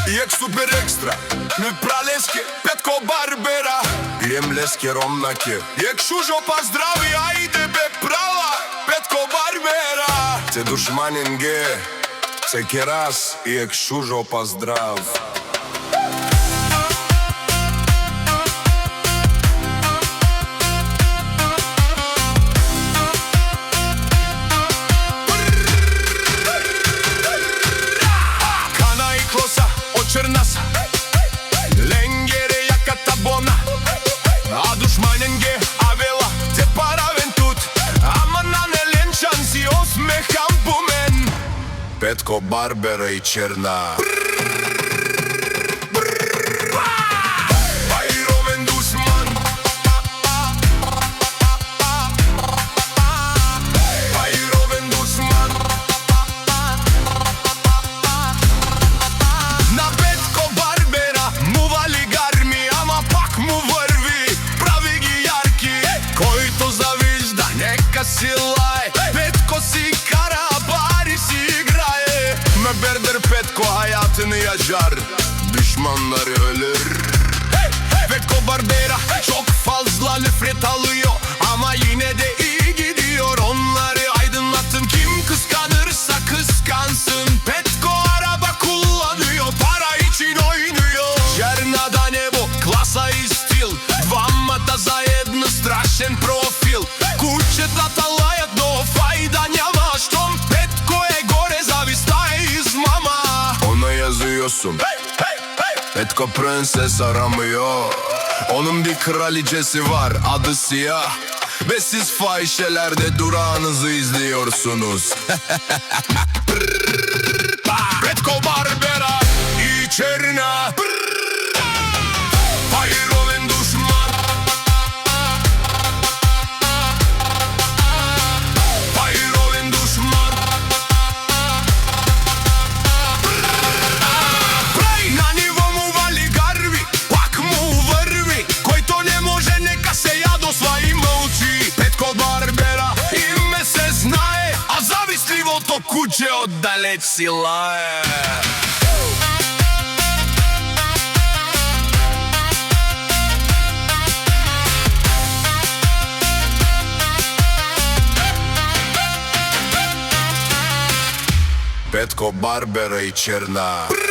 Јек супер екстра, не пралеске, Петко Барбера. Ием леске ромнаке, јек шужо па здрави, ајде бе права, Петко Барбера. Те душманин ге, се керас, јек шужо па здрав. Чернаса, ленгере јаката бона, а душманен ге авела, те паравен тут, ама на неленчан си осмехам помен. Петко Барбера и Черна. Петко си кара, бари си играе. Ме бердер Петко hayatını yaşar, düşmanları ölür. Petko Barbera çok fazla nefret alıyor, ama yine de iyi gidiyor. Onları aydınlatın, kim kıskanırsa kıskansın. Petko araba kullanıyor, para için oynuyor. Черната небо, класа и стил, двамата заедно страшен профил. Кучетата лајат, но фајда няма, штом Петко е горе, зависта е измама. Ona yazıyorsun, Petko prenses aramıyor. Onun bir kraliçesi var, adı Siyah. Ve siz fahişelerde durağınızı izliyorsunuz. Petko Barbera i Черна. Куче отдалеч си лае. Петко Барбера и Черна.